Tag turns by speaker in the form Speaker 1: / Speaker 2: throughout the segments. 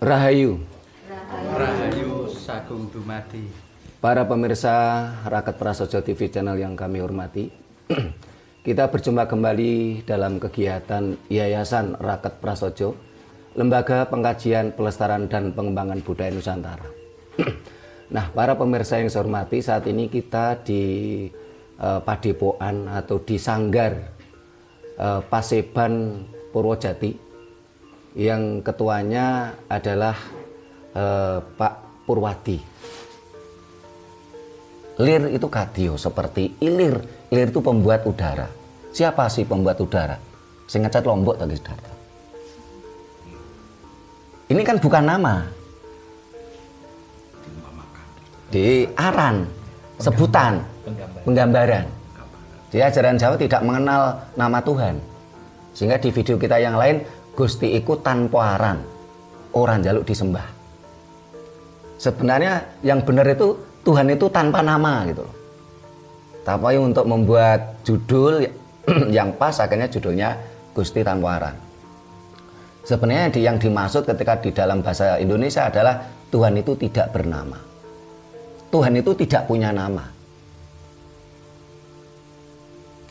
Speaker 1: Rahayu.
Speaker 2: Rahayu sagung dumadi.
Speaker 1: Para pemirsa Raket Prasojo TV channel yang kami hormati, kita berjumpa kembali dalam kegiatan Yayasan Raket Prasojo, Lembaga Pengkajian Pelestarian dan Pengembangan Budaya Nusantara. Nah, para pemirsa yang saya hormati, saat ini kita di Padepokan atau di Sanggar Paseban Purwojati, yang ketuanya adalah Pak Purwadi. Lir itu kadio, seperti ilir. Ilir itu pembuat udara. Siapa sih pembuat udara? Sing ngecat Lombok tadi data. Ini kan bukan nama. Di aran, sebutan, penggambaran. Di ajaran Jawa tidak mengenal nama Tuhan. Sehingga di video kita yang lain, Gusti iku tanpa aran, orang jaluk disembah. Sebenarnya yang benar itu Tuhan itu tanpa nama gitu loh. Tapi untuk membuat judul yang pas, akhirnya judulnya Gusti tanpa aran. Sebenarnya yang dimaksud ketika di dalam bahasa Indonesia adalah Tuhan itu tidak bernama. Tuhan itu tidak punya nama.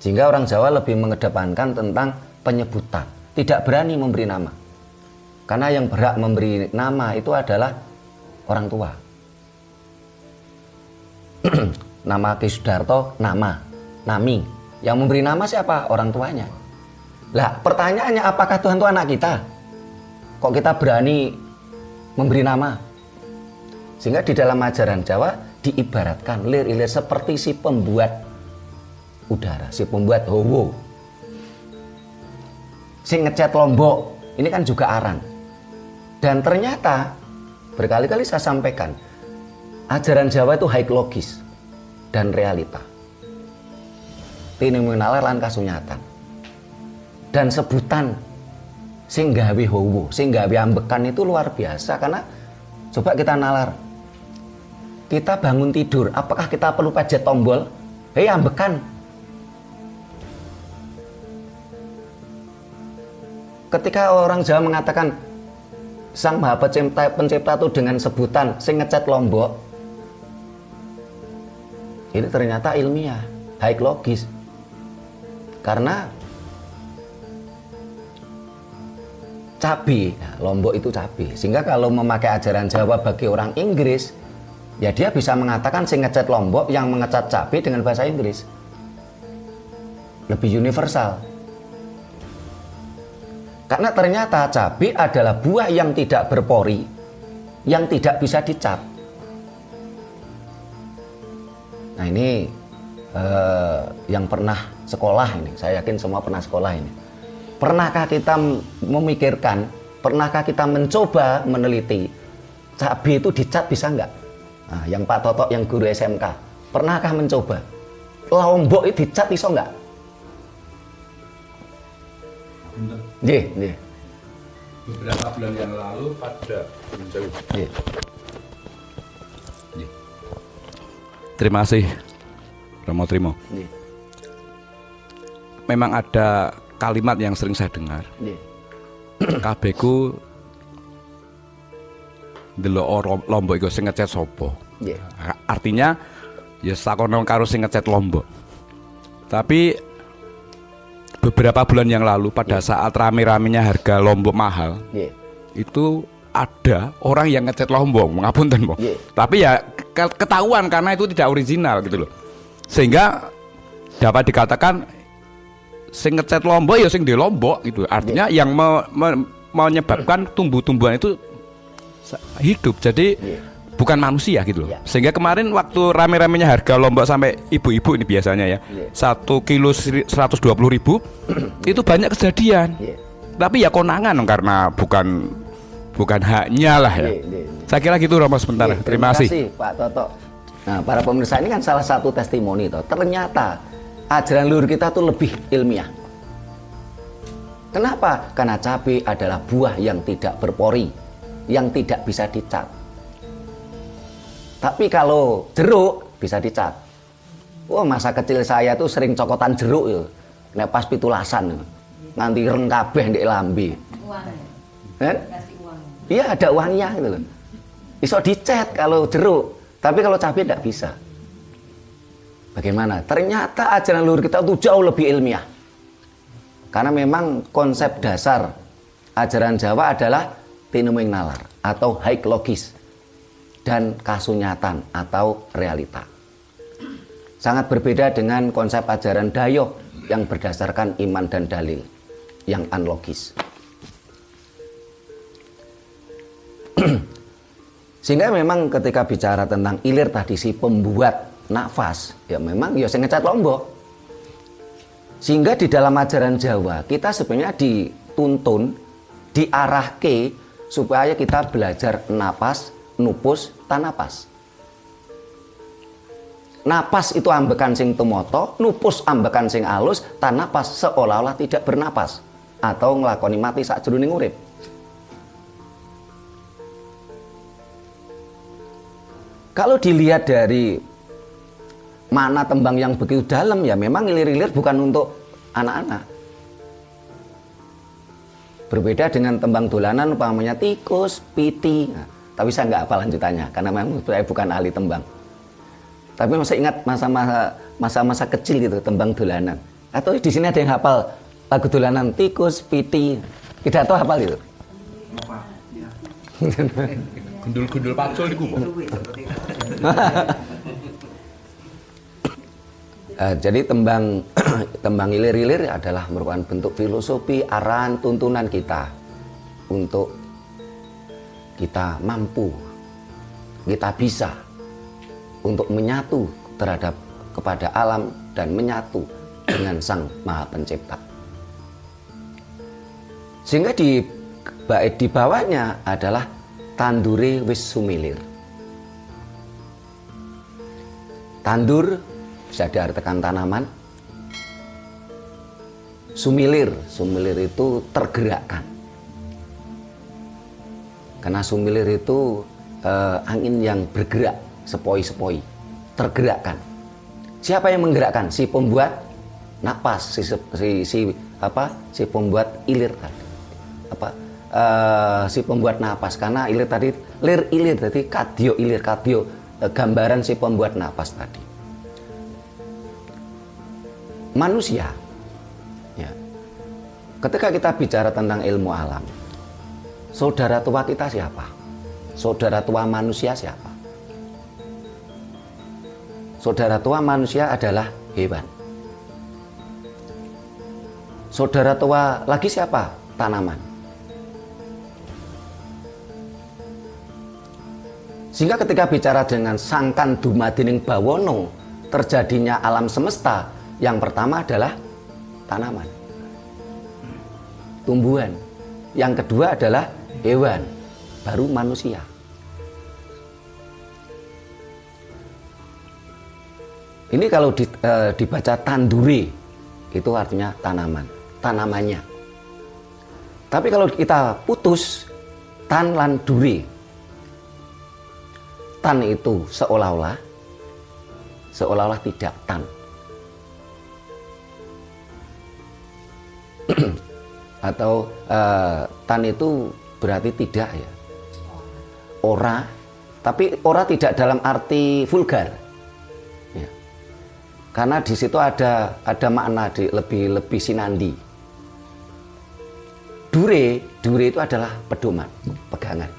Speaker 1: Sehingga orang Jawa lebih mengedepankan tentang penyebutan. Tidak berani memberi nama. Karena yang berhak memberi nama itu adalah orang tua. Nama Ki Sudarto, nama, Nami. Yang memberi nama siapa? Orang tuanya. Lah, pertanyaannya, apakah Tuhan itu anak kita? Kok kita berani memberi nama? Sehingga di dalam ajaran Jawa diibaratkan lir-ilir seperti si pembuat udara, si pembuat howo. Si ngecat Lombok, ini kan juga aran. Dan ternyata berkali-kali saya sampaikan, ajaran Jawa itu high logis dan realita. Fenomenal lan kasunyatan. Dan sebutan sing gawe howo, sing gawe ambekan itu luar biasa, karena coba kita nalar. Kita bangun tidur, apakah kita perlu pencet tombol? Hei ambekan. Ketika orang Jawa mengatakan Sang Maha Pencipta itu dengan sebutan sing ngecat Lombok, ini ternyata ilmiah, high logis. Karena cabe, nah, Lombok itu cabe. Sehingga kalau memakai ajaran Jawa bagi orang Inggris, ya dia bisa mengatakan sing ngecat Lombok yang mengecat cabe dengan bahasa Inggris. Lebih universal. Karena ternyata cabai adalah buah yang tidak berpori, yang tidak bisa dicap. Nah ini yang pernah sekolah ini, saya yakin semua pernah sekolah ini. Pernahkah kita memikirkan, pernahkah kita mencoba meneliti, cabai itu dicat bisa nggak? Nah, yang Pak Toto, yang guru SMK, pernahkah mencoba? Lombok itu dicat bisa nggak?
Speaker 2: Beberapa bulan yang lalu pada Terima kasih Romo Trimo. Memang ada kalimat yang sering saya dengar. Kabeku delok Lombok iku sing ngecet sapa. Artinya ya sakono karo sing ngecet Lombok. Tapi beberapa bulan yang lalu pada saat rame-ramenya harga Lombok mahal, itu ada orang yang ngecat Lombok, ngapunten Bang. Tapi ya ketahuan karena itu tidak original gitu loh. Sehingga dapat dikatakan sing ngecat Lombok ya sing di Lombok gitu. Artinya yang menyebabkan tumbuh-tumbuhan itu hidup. Jadi bukan manusia gitu loh. Sehingga kemarin waktu rame-ramenya harga Lombok sampai ibu-ibu ini biasanya ya 1 kilo 120.000 itu banyak kejadian. Tapi ya konangan karena bukan haknya lah ya. Saya kira gitu Romo sebentar. Terima kasih
Speaker 1: Pak Toto. Nah para pemirsa, ini kan salah satu testimoni toh. Ternyata ajaran luhur kita tuh lebih ilmiah. Kenapa? Karena cabai adalah buah yang tidak berpori, yang tidak bisa dicat. Tapi kalau jeruk bisa dicat. Wah, masa kecil saya tuh sering cokotan jeruk ya. Nek pas pitulasan. Nanti reng kabeh ndek lambe.
Speaker 3: Uang.
Speaker 1: Kasih
Speaker 3: uang.
Speaker 1: Iya, ada uangnya gitu loh. Iso dicet kalau jeruk, tapi kalau cabai tidak bisa. Bagaimana? Ternyata ajaran leluhur kita itu jauh lebih ilmiah. Karena memang konsep dasar ajaran Jawa adalah tinuming nalar atau haik logis dan kasunyatan atau realita. Sangat berbeda dengan konsep ajaran Dayo yang berdasarkan iman dan dalil yang unlogis. Sehingga memang ketika bicara tentang ilir tadi, si pembuat nafas, ya memang ya sing ngecat lombok. Sehingga di dalam ajaran Jawa kita sebenarnya dituntun, diarahke supaya kita belajar napas, nupus, tanapas. Napas itu ambekan sing tumoto, nupus ambekan sing alus, tanapas seolah-olah tidak bernapas atau nglakoni mati sakjroning urip. Kalau dilihat dari mana tembang yang begitu dalam, ya memang ilir-ilir bukan untuk anak-anak. Berbeda dengan tembang dolanan umpamanya tikus, piti. Nah, tapi saya nggak hafal lanjutannya karena memang saya bukan ahli tembang. Tapi masih ingat masa-masa kecil gitu tembang dolanan. Atau di sini ada yang hafal lagu dolanan tikus, piti. Tidak tahu hafal itu.
Speaker 2: Gundul-gundul pacul niku kok.
Speaker 1: Jadi tembang ilir-ilir adalah merupakan bentuk filosofi, arahan, tuntunan kita untuk kita mampu, kita bisa untuk menyatu terhadap kepada alam dan menyatu dengan Sang Maha Pencipta. Sehingga di bait di bawahnya adalah tandure wis sumilir. Tandur bisa diartikan tanaman. Sumilir, sumilir itu tergerakkan. Karena sumilir itu angin yang bergerak sepoi-sepoi, tergerakkan. Siapa yang menggerakkan? Si pembuat napas, si pembuat ilir tadi. Si pembuat napas, karena ilir tadi lir ilir tadi kadio ilir kadio, gambaran si pembuat napas tadi. Manusia, ya. Ketika kita bicara tentang ilmu alam, saudara tua kita siapa? Saudara tua manusia siapa? Saudara tua manusia adalah hewan. Saudara tua lagi siapa? Tanaman. Sehingga ketika bicara dengan sangkan dumadining bawono, terjadinya alam semesta, yang pertama adalah tanaman, tumbuhan. Yang kedua adalah hewan, baru manusia. Ini kalau dibaca tandure, itu artinya tanaman, tanamannya. Tapi kalau kita putus tan lan dure, tan itu seolah-olah tidak tan. Atau tan itu berarti tidak, ya, ora, tapi ora tidak dalam arti vulgar, ya. Karena di situ ada makna lebih sinandi. Dure itu adalah pedoman, pegangan.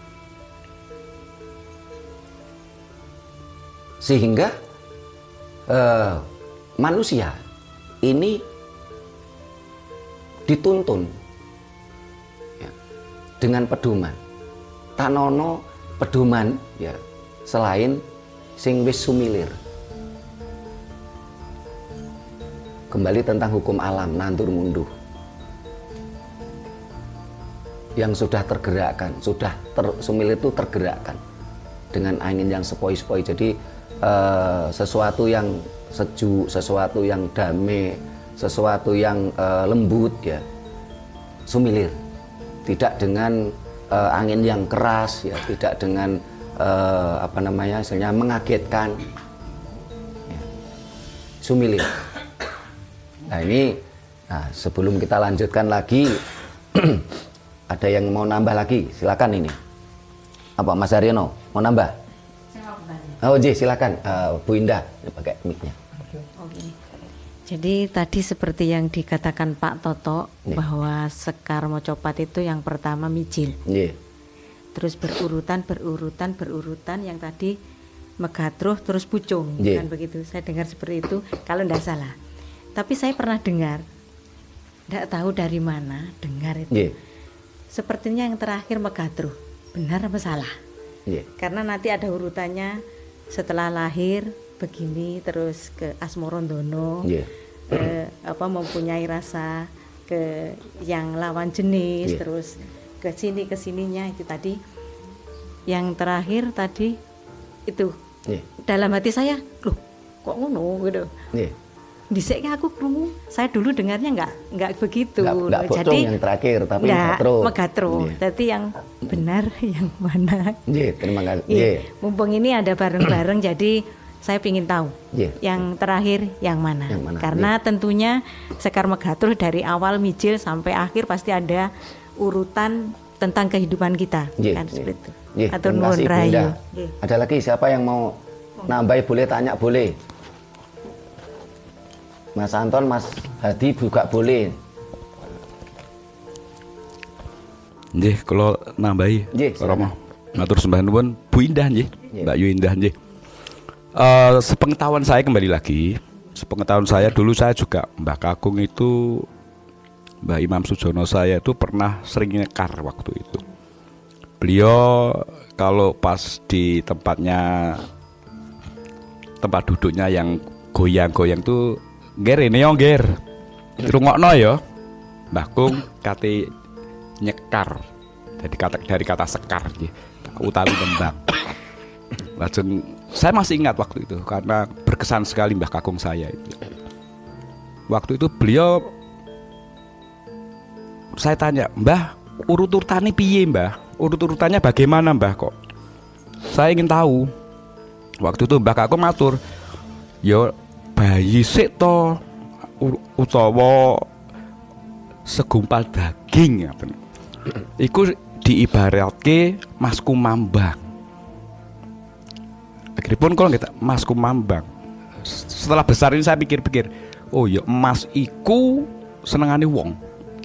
Speaker 1: Sehingga manusia ini dituntun, ya, dengan pedoman. Tanono pedoman, ya, selain sing wis sumilir. Kembali tentang hukum alam nandur munduh, yang sudah tergerakkan, sumilir itu tergerakkan dengan angin yang sepoi-sepoi. Jadi sesuatu yang sejuk, sesuatu yang damai, sesuatu yang lembut, ya, sumilir. Tidak dengan angin yang keras, ya, tidak dengan misalnya mengagetkan, ya. Sumilir. Nah ini, sebelum kita lanjutkan lagi, ada yang mau nambah lagi, silakan ini. Apa Mas Haryono mau nambah? Oh, silakan Bu Indah pakai mic-nya.
Speaker 3: Oke. Jadi tadi seperti yang dikatakan Pak Toto bahwa sekar mocopat itu yang pertama mijil. Terus berurutan yang tadi megatruh terus pucung, kan begitu. Saya dengar seperti itu kalau tidak salah. Tapi saya pernah dengar, tidak tahu dari mana dengar itu. Sepertinya yang terakhir megatruh, benar apa salah? Karena nanti ada urutannya setelah lahir begini terus ke Asmorondono, mempunyai rasa ke yang lawan jenis, terus ke sininya itu tadi. Yang terakhir tadi itu dalam hati saya, loh kok ngono gitu. Diseknya aku krungu, saya dulu dengarnya nggak begitu.
Speaker 1: Nggak
Speaker 3: Jadi
Speaker 1: yang terakhir, tapi
Speaker 3: megatro. Jadi yang benar yang mana?
Speaker 1: Terima kasih.
Speaker 3: Mumpung ini ada bareng-bareng, jadi saya ingin tahu yang terakhir yang mana. Karena tentunya sekar megatro dari awal mijil sampai akhir pasti ada urutan tentang kehidupan kita, kan seperti itu. Atau nuwun rahayu.
Speaker 1: Ada lagi siapa yang mau nambahi, boleh tanya, boleh. Mas Anton, Mas Hadi juga boleh.
Speaker 2: Nggih, kalau nambahi Romo. Matur sembah nuwun Bu Indah nggih, Mbak Yu Indah nggih. Sepengetahuan saya kembali lagi. Sepengetahuan saya dulu saya juga Mbak Kakung itu, Mbak Imam Sujono saya itu pernah sering nyekar waktu itu. Beliau kalau pas di tempat duduknya yang goyang-goyang tuh ger ini yo ger. Rungokno ya. Mbah Kung kate nyekar. Dari kata sekar nggih. Utawi tembang. Lajeng saya masih ingat waktu itu karena berkesan sekali Mbah Kakung saya itu. Waktu itu beliau, saya tanya, Mbah, urut-urutannya piye Mbah? Urut-urutannya bagaimana Mbah kok? Saya ingin tahu. Waktu itu Mbah Kakung matur, yo bayi sik to utawa segumpal daging ngaten. Iku diibaratke Mas Kumambang. Akhiripun kalau kita Mas Kumambang. Setelah besar ini saya pikir-pikir, oh ya emas iku senengane wong,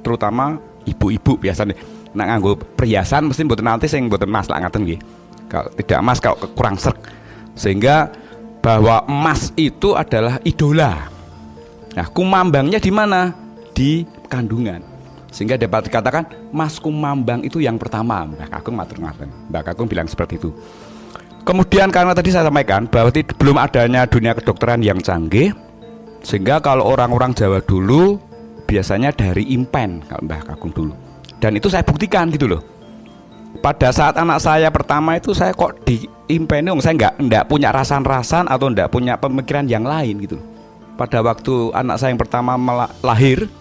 Speaker 2: terutama ibu-ibu biasanya. Nek nganggo perhiasan mesti mboten nanti sing mboten emas lak ngaten nggih. Kalau tidak emas kalau kurang serk. Sehingga bahwa emas itu adalah idola. Nah, kumambangnya di mana? Di kandungan. Sehingga dapat dikatakan Mas Kumambang itu yang pertama. Mbak Kakung matur ngaten. Mbak Kakung bilang seperti itu. Kemudian karena tadi saya sampaikan bahwa belum adanya dunia kedokteran yang canggih, sehingga kalau orang-orang Jawa dulu biasanya dari impen kalau Mbah Kakung dulu. Dan itu saya buktikan gitu loh. Pada saat anak saya pertama itu saya kok di impennya, saya enggak punya rasan-rasan atau enggak punya pemikiran yang lain gitu. Pada waktu anak saya yang pertama lahir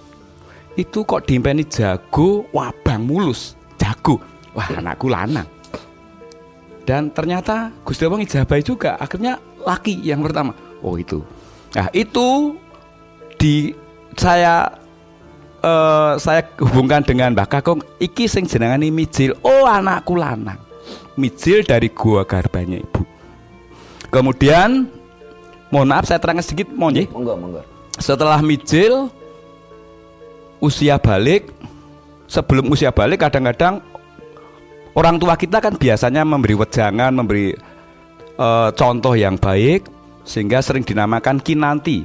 Speaker 2: itu kok diimpeni jago, wabang mulus, jago. Wah, anakku lanang. Dan ternyata Gusti Allah ngijabahi juga, akhirnya laki yang pertama. Oh itu. Nah, itu saya hubungkan dengan Mbah Kakung, iki sing jenengane mijil. Oh, anakku lanang. Mijil dari gua garbanya ibu. Kemudian mohon maaf saya terangkan sedikit, monggo. Setelah mijil usia balik, sebelum usia balik kadang-kadang orang tua kita kan biasanya memberi wejangan, memberi contoh yang baik, sehingga sering dinamakan kinanti.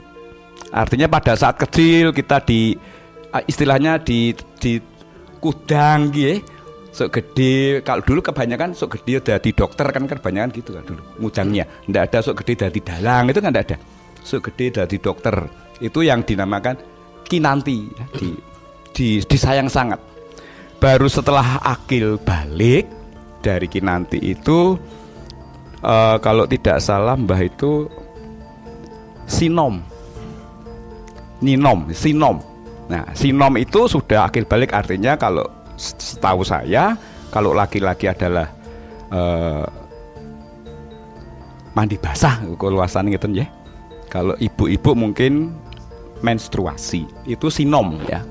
Speaker 2: Artinya pada saat kecil kita istilahnya di kudang gitu, sok gede. Kalau dulu kebanyakan sok gede dari dokter kan kebanyakan gitu kan dulu mujangnya. Nggak ada sok gede dari dalang, itu kan nggak ada. Sok gede dari dokter itu yang dinamakan kinanti, disayang sangat. Baru setelah akil balik dari kinanti itu kalau tidak salah Mbah itu sinom. Nah, sinom itu sudah akil balik, artinya kalau setahu saya kalau laki-laki adalah mandi basah keluasan gitu ya. Kalau ibu-ibu mungkin menstruasi, itu sinom ya.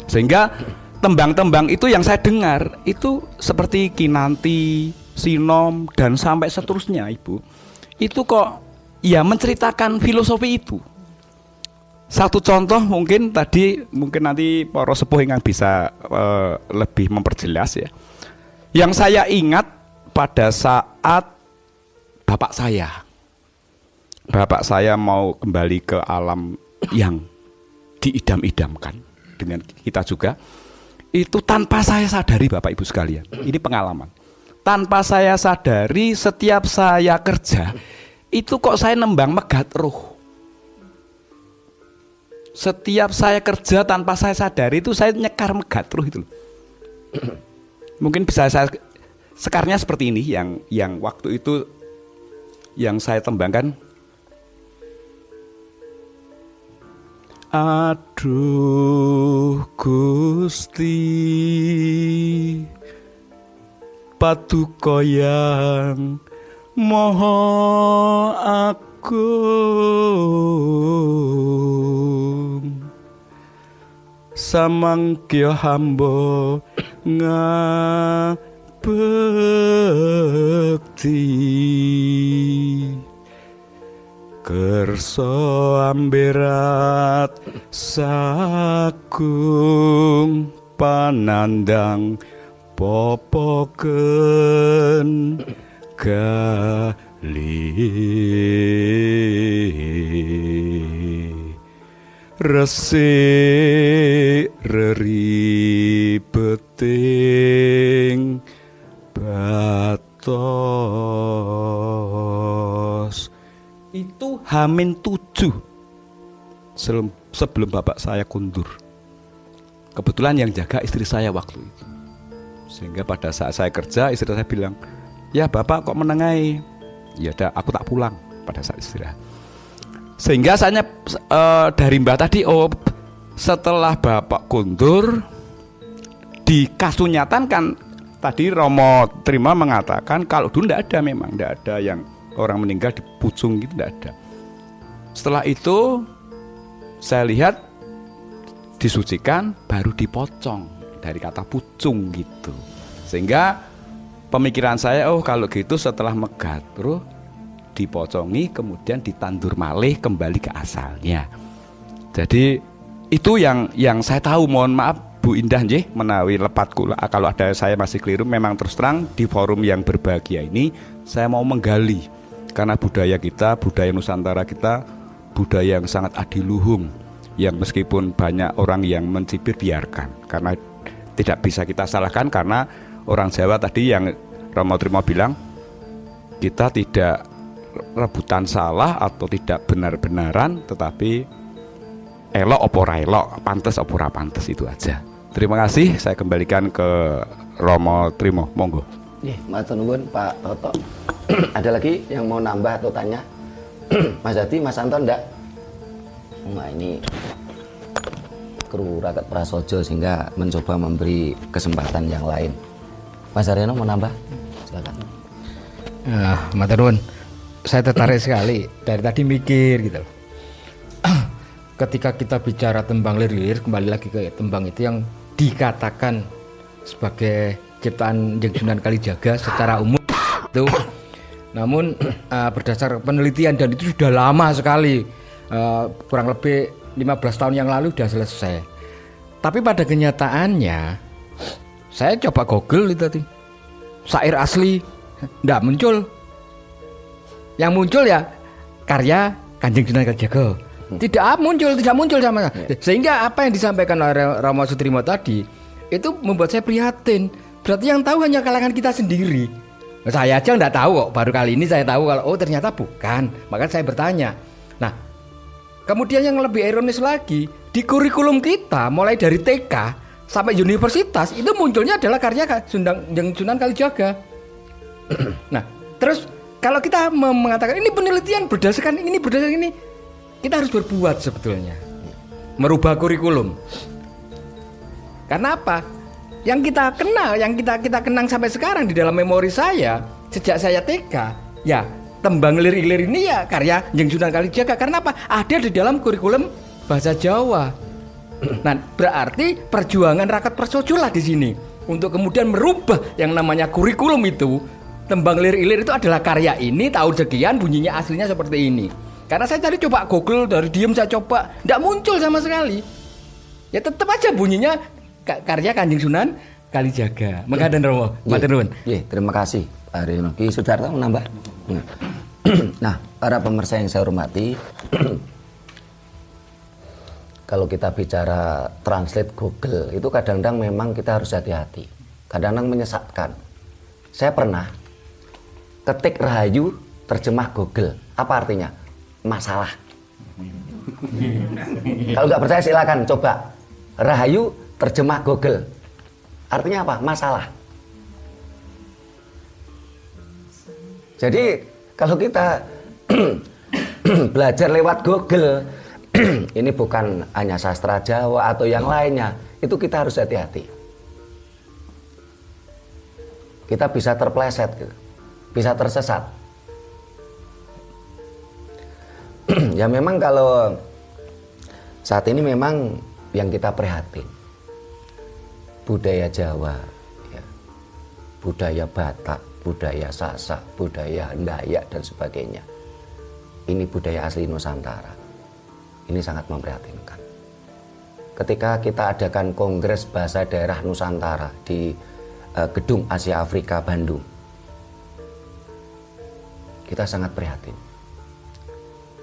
Speaker 2: Sehingga tembang-tembang itu yang saya dengar itu seperti kinanti, Sinom dan sampai seterusnya Ibu. Itu kok ya menceritakan filosofi itu. Satu contoh mungkin nanti para sepuh yang bisa lebih memperjelas ya. Yang saya ingat pada saat bapak saya mau kembali ke alam yang diidam-idamkan dengan kita juga, itu tanpa saya sadari Bapak Ibu sekalian, ini pengalaman. Tanpa saya sadari setiap saya kerja, itu kok saya nembang megat roh. Setiap saya kerja tanpa saya sadari itu saya nyekar megat roh itu loh. Mungkin bisa saya sekarnya seperti ini yang waktu itu yang saya tembangkan. Aduh Gusti Paduka yang Maha Agung, samangkya hamba ngabekti, kersa amberat sagung panandang popoken resik reribeting batos. Itu H-7 sebelum bapak saya kundur. Kebetulan yang jaga istri saya waktu itu. Sehingga pada saat saya kerja, istri saya bilang, ya bapak kok menengai. Ya udah, aku tak pulang pada saat istirahat. Sehingga saya dari mbak tadi, setelah bapak kundur dikasunyatan kan, tadi Romo Trima mengatakan kalau dulu tidak ada yang orang meninggal di pucung gitu, tidak ada. Setelah itu saya lihat disucikan baru dipocong dari kata pucung gitu. Sehingga pemikiran saya, kalau gitu setelah megat roh dipocongi kemudian ditandur malih kembali ke asalnya. Jadi itu yang saya tahu. Mohon maaf Bu Indah nggih menawi lepat kula kalau ada saya masih keliru. Memang terus terang di forum yang berbahagia ini saya mau menggali, karena budaya kita, budaya Nusantara kita, budaya yang sangat adiluhung, yang meskipun banyak orang yang mencibir, biarkan, karena tidak bisa kita salahkan. Karena orang Jawa tadi yang Romo Trimo bilang, kita tidak rebutan salah atau tidak benar-benaran, tetapi elok opo ra elok, pantes opo ra pantes, itu aja. Terima kasih, saya kembalikan ke Romo Trimo, monggo.
Speaker 1: Matur nuwun Pak Toto. Ada lagi yang mau nambah atau tanya? Mas Hadi, Mas Anton enggak? Nah, ini kru Rakat Prasojo sehingga mencoba memberi kesempatan yang lain. Mas Aryono mau nambah? Silakan.
Speaker 4: Matur nuwun. Saya tertarik sekali, dari tadi mikir gitu. Ketika kita bicara tembang lir-lir, kembali lagi ke tembang itu yang dikatakan sebagai ciptaan Kanjeng Sunan Kalijaga secara umum itu, namun berdasar penelitian, dan itu sudah lama sekali, kurang lebih 15 tahun yang lalu sudah selesai. Tapi pada kenyataannya saya coba Google itu tadi, syair asli enggak muncul. Yang muncul ya karya Kanjeng Sunan Kalijaga. Tidak muncul sama. Sehingga apa yang disampaikan oleh Romo Sutrimo tadi itu membuat saya prihatin. Berarti yang tahu hanya kalangan kita sendiri. Saya aja enggak tahu kok, baru kali ini saya tahu kalau ternyata bukan. Maka saya bertanya. Nah, kemudian yang lebih ironis lagi, di kurikulum kita mulai dari TK sampai universitas itu munculnya adalah karya Kanjeng Sunan Kalijaga. Nah, terus kalau kita mengatakan ini penelitian berdasarkan ini, kita harus berbuat sebetulnya, merubah kurikulum. Karena apa? Yang kita kenal, yang kita kenang sampai sekarang di dalam memori saya sejak saya TK, ya tembang lir-lir ini ya karya Kanjeng Sunan Kalijaga. Karena apa? Ada di dalam kurikulum bahasa Jawa. Nah, berarti perjuangan Rakat Prasojo lah di sini untuk kemudian merubah yang namanya kurikulum itu tembang lir-ilir itu adalah karya ini tahun sekian bunyinya aslinya seperti ini. Karena saya cari coba Google dari diem saya coba, tidak muncul sama sekali. Ya tetap aja bunyinya karya Kanjeng Sunan Kalijaga. Mekaten Romo, matur nuwun.
Speaker 1: Terima kasih Pak Rino. Ki Sudarto menambah. Nah, para pemirsa yang saya hormati, kalau kita bicara translate Google itu kadang-kadang memang kita harus hati-hati. Kadang-kadang menyesatkan. Saya pernah ketik Rahayu terjemah Google. Apa artinya? Masalah. Kalau nggak percaya silakan coba. Rahayu terjemah Google. Artinya apa? Masalah. Jadi kalau kita belajar lewat Google, ini bukan hanya sastra Jawa atau yang lainnya, itu kita harus hati-hati. Kita bisa terpleset, bisa tersesat. Ya memang kalau saat ini memang yang kita prihatin, budaya Jawa, ya, budaya Batak, budaya Sasak, budaya Dayak dan sebagainya. Ini budaya asli Nusantara. Ini sangat memprihatinkan. Ketika kita adakan Kongres Bahasa Daerah Nusantara di Gedung Asia Afrika Bandung, kita sangat prihatin.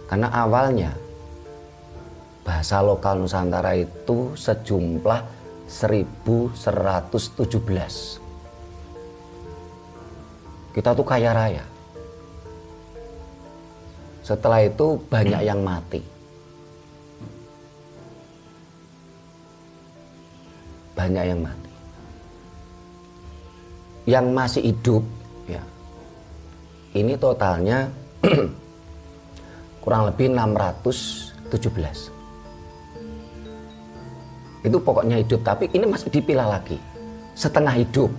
Speaker 1: Karena awalnya bahasa lokal Nusantara itu sejumlah 1117. Kita tuh kaya raya. Setelah itu banyak yang mati. Banyak yang mati. Yang masih hidup, ya, ini totalnya kurang lebih 617. Itu pokoknya hidup, tapi ini masih dipilah lagi. Setengah hidup.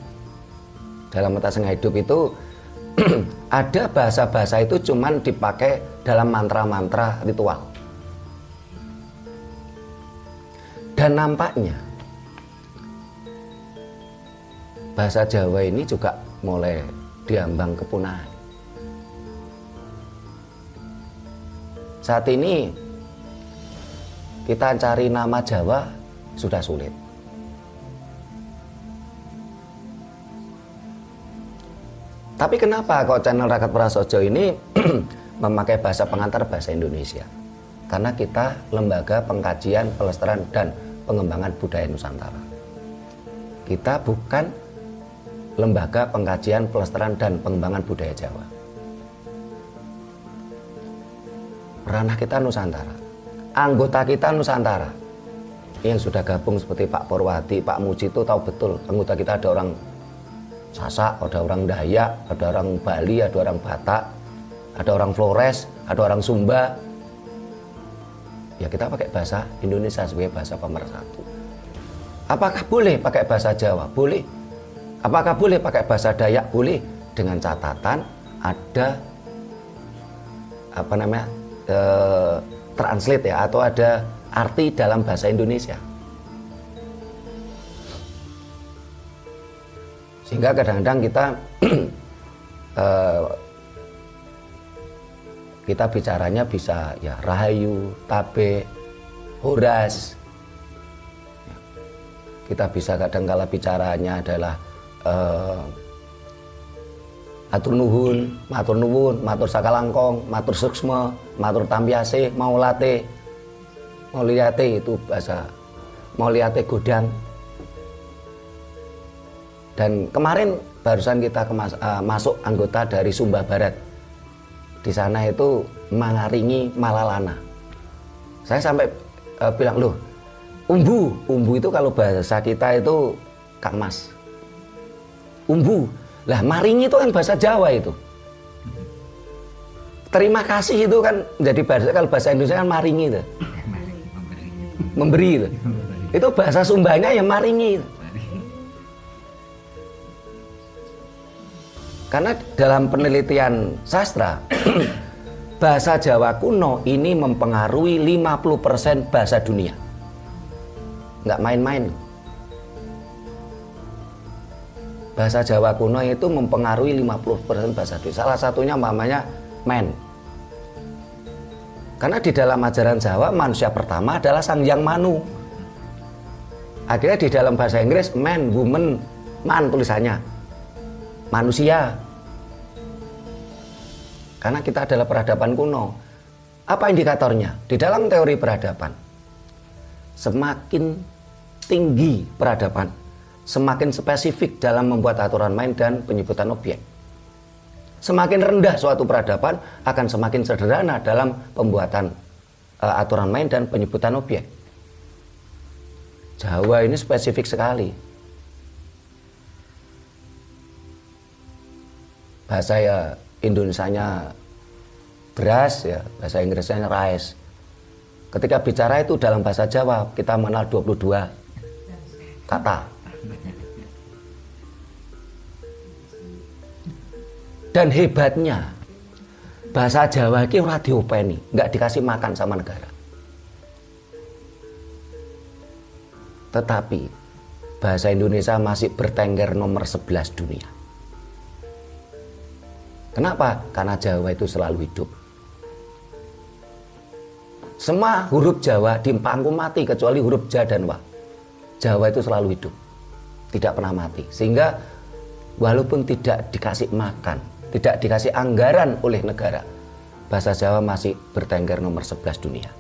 Speaker 1: Dalam kata setengah hidup itu ada bahasa-bahasa itu cuman dipakai dalam mantra-mantra ritual. Dan nampaknya bahasa Jawa ini juga mulai diambang kepunahan. Saat ini kita cari nama Jawa sudah sulit. Tapi kenapa kok channel Rakat Prasojo ini memakai bahasa pengantar bahasa Indonesia? Karena kita lembaga pengkajian, pelestarian dan pengembangan budaya Nusantara. Kita bukan lembaga pengkajian, pelestarian dan pengembangan budaya Jawa. Ranah kita Nusantara. Anggota kita Nusantara. Yang sudah gabung seperti Pak Purwadi, Pak Muji itu tahu betul. Anggota kita ada orang Sasak, ada orang Dayak, ada orang Bali, ada orang Batak, ada orang Flores, ada orang Sumba. Ya kita pakai bahasa Indonesia sebagai bahasa pemersatu. Apakah boleh pakai bahasa Jawa? Boleh. Apakah boleh pakai bahasa Dayak? Boleh. Dengan catatan ada translate ya, atau ada arti dalam bahasa Indonesia. Sehingga kadang-kadang kita bicaranya bisa ya Rahayu, Tabe, Horas. Kita bisa kadang-kala bicaranya adalah Atur nuhun, matur sakalangkong, matur suksma, matur tampiase, maulate. Maulate itu bahasa Maulate Godang. Dan kemarin barusan kita masuk anggota dari Sumba Barat. Di sana itu Mangaringi Malalana. Saya sampai bilang, loh, umbu itu kalau bahasa kita itu Kang Mas. Umbu, lah maringi itu kan bahasa Jawa itu. Terima kasih itu kan jadi bahasa, kalau bahasa Indonesia kan maringi itu. Memberi itu. Itu bahasa Sumbanya ya maringi itu. Karena dalam penelitian sastra bahasa Jawa kuno ini mempengaruhi 50% bahasa dunia. Nggak main-main. bahasa Jawa kuno itu mempengaruhi 50% bahasa Indonesia. Salah satunya mamanya men. Karena di dalam ajaran Jawa manusia pertama adalah Sang Hyang Manu. Akhirnya di dalam bahasa Inggris man, woman, man tulisannya. Manusia. Karena kita adalah peradaban kuno. Apa indikatornya? Di dalam teori peradaban, semakin tinggi peradaban, semakin spesifik dalam membuat aturan main dan penyebutan objek. Semakin rendah suatu peradaban akan semakin sederhana dalam pembuatan aturan main dan penyebutan objek. Jawa ini spesifik sekali. Bahasa ya Indonesianya beras, ya bahasa Inggrisnya rice. Ketika bicara itu dalam bahasa Jawa kita mengenal 22 kata. Dan hebatnya bahasa Jawa ini ora diopeni, nggak dikasih makan sama negara. Tetapi bahasa Indonesia masih bertengger nomor 11 dunia. Kenapa? Karena Jawa itu selalu hidup. Semua huruf Jawa dipangku mati kecuali huruf Ja dan Wa. Jawa itu selalu hidup, tidak pernah mati. Sehingga walaupun tidak dikasih makan, tidak dikasih anggaran oleh negara, bahasa Jawa masih bertengger nomor 11 dunia.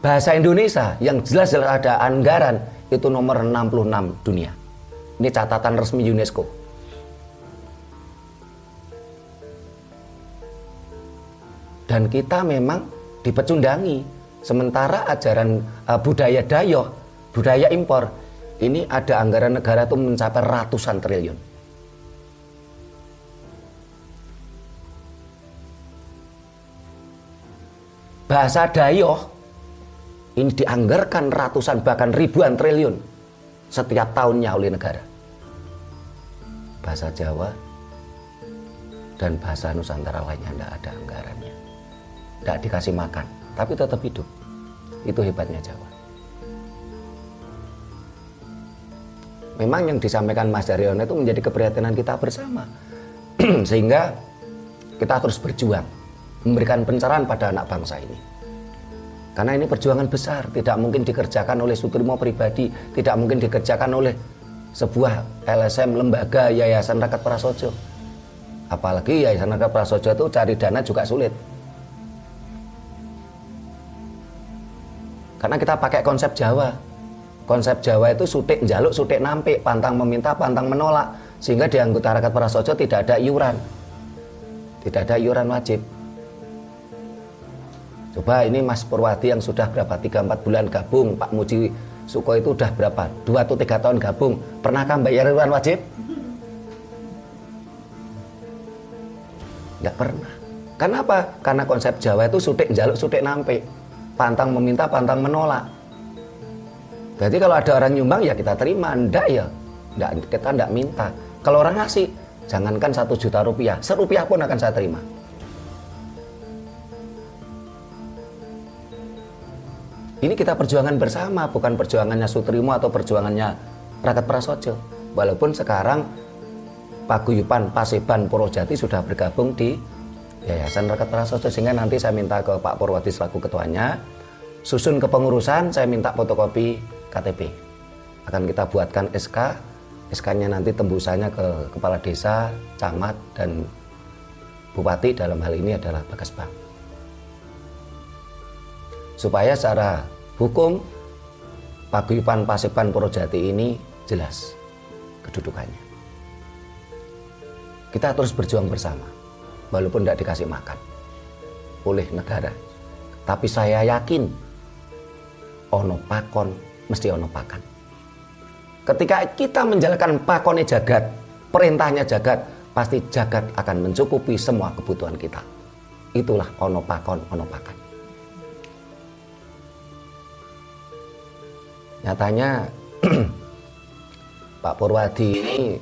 Speaker 1: Bahasa Indonesia yang jelas-jelas ada anggaran itu nomor 66 dunia. Ini catatan resmi UNESCO. Dan kita memang dipecundangi. Sementara ajaran budaya dayoh, budaya impor, ini ada anggaran negara itu mencapai ratusan triliun. Bahasa dayoh ini dianggarkan ratusan bahkan ribuan triliun setiap tahunnya oleh negara. Bahasa Jawa dan bahasa Nusantara lainnya tidak ada anggarannya, tidak dikasih makan, tapi tetap hidup. Itu hebatnya Jawa. Memang yang disampaikan Mas Daryono itu menjadi keprihatinan kita bersama. Sehingga kita terus berjuang memberikan pencerahan pada anak bangsa ini. Karena ini perjuangan besar, tidak mungkin dikerjakan oleh Sutrimo pribadi, tidak mungkin dikerjakan oleh sebuah LSM, lembaga, Yayasan Rakyat Prasojo. Apalagi Yayasan Rakyat Prasojo itu cari dana juga sulit. Karena kita pakai konsep Jawa. Konsep Jawa itu sutik njaluk, sutik nampik, pantang meminta, pantang menolak. Sehingga di anggota Rakyat Prasojo tidak ada iuran. Tidak ada iuran wajib. Coba ini Mas Purwadi yang sudah berapa 3-4 bulan gabung, Pak Muji Suko itu udah berapa 2 atau 3 tahun gabung, pernahkah bayar iuran wajib? Nggak pernah. Kenapa? Karena konsep Jawa itu sutik njaluk, sutik nampik, pantang meminta, pantang menolak. Jadi kalau ada orang nyumbang ya kita terima, ndak ya kita ndak minta. Kalau orang ngasih, jangankan 1 juta rupiah, serupiah pun akan saya terima. Ini kita perjuangan bersama, bukan perjuangannya Sutrimo atau perjuangannya Rakyat Prasojo. Walaupun sekarang Paguyuban Paseban Purwojati sudah bergabung di Yayasan Rakyat Prasojo, sehingga nanti saya minta ke Pak Purwadi selaku ketuanya, susun kepengurusan, saya minta fotokopi KTP. Akan kita buatkan SK, SK-nya nanti tembusannya ke kepala desa, camat, dan bupati, dalam hal ini adalah Bagas Bang. Supaya secara hukum Paguyuban Paseban Purwojati ini jelas kedudukannya. Kita terus berjuang bersama, walaupun tidak dikasih makan oleh negara. Tapi saya yakin ono pakon mesti ono pakan. Ketika kita menjalankan pakonnya jagat, perintahnya jagat, pasti jagat akan mencukupi semua kebutuhan kita. Itulah ono pakon, ono pakan. Nyatanya Pak Purwadi ini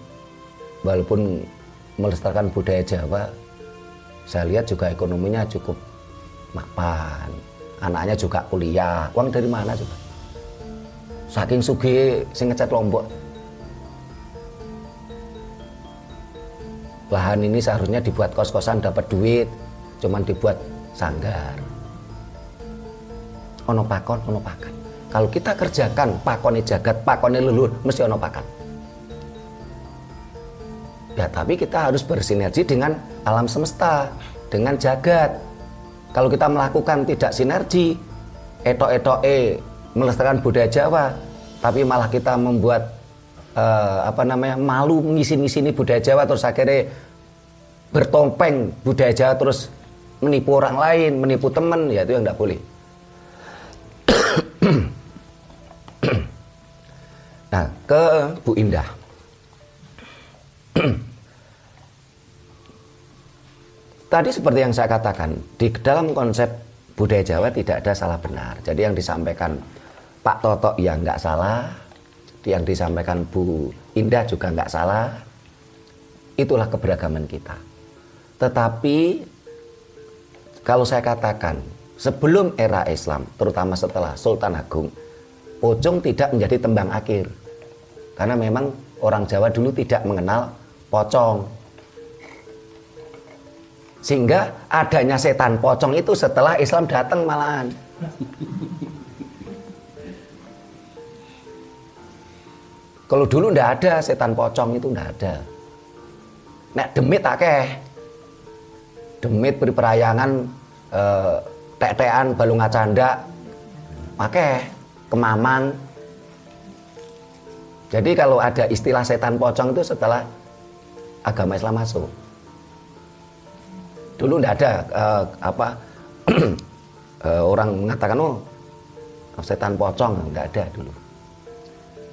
Speaker 1: walaupun melestarikan budaya Jawa, saya lihat juga ekonominya cukup mapan. Anaknya juga kuliah. Uang dari mana coba? Saking sugih sing ngecat Lombok. lahan ini seharusnya dibuat kos-kosan dapat duit, cuman dibuat sanggar. Ono pakon, ono pakan. Kalau kita kerjakan pakone jagat, pakone leluhur, mesti ono pakan. Ya, tapi kita harus bersinergi dengan alam semesta, dengan jagat. Kalau kita melakukan tidak sinergi, etok-etoke melestarikan budaya Jawa, tapi malah kita membuat malu ngisi-ngisini budaya Jawa, terus akhirnya bertopeng budaya Jawa, terus menipu orang lain, menipu teman, ya itu yang tidak boleh. Nah, ke Bu Indah. Tadi seperti yang saya katakan, di dalam konsep budaya Jawa tidak ada salah benar. Jadi yang disampaikan Pak Toto ya nggak salah, yang disampaikan Bu Indah juga nggak salah. Itulah keberagaman kita. Tetapi kalau saya katakan sebelum era Islam, terutama setelah Sultan Agung, pocong tidak menjadi tembang akhir. Karena memang orang Jawa dulu tidak mengenal pocong. Sehingga adanya setan pocong itu setelah Islam datang malahan. Kalau dulu ndak ada setan pocong, itu ndak ada. Nek demit akeh. Demit periperayangan, tek-tekan, balung canda, akeh, kemamang. Jadi kalau ada istilah setan pocong itu setelah agama Islam masuk. Dulu ndak ada orang mengatakan setan pocong, ndak ada dulu.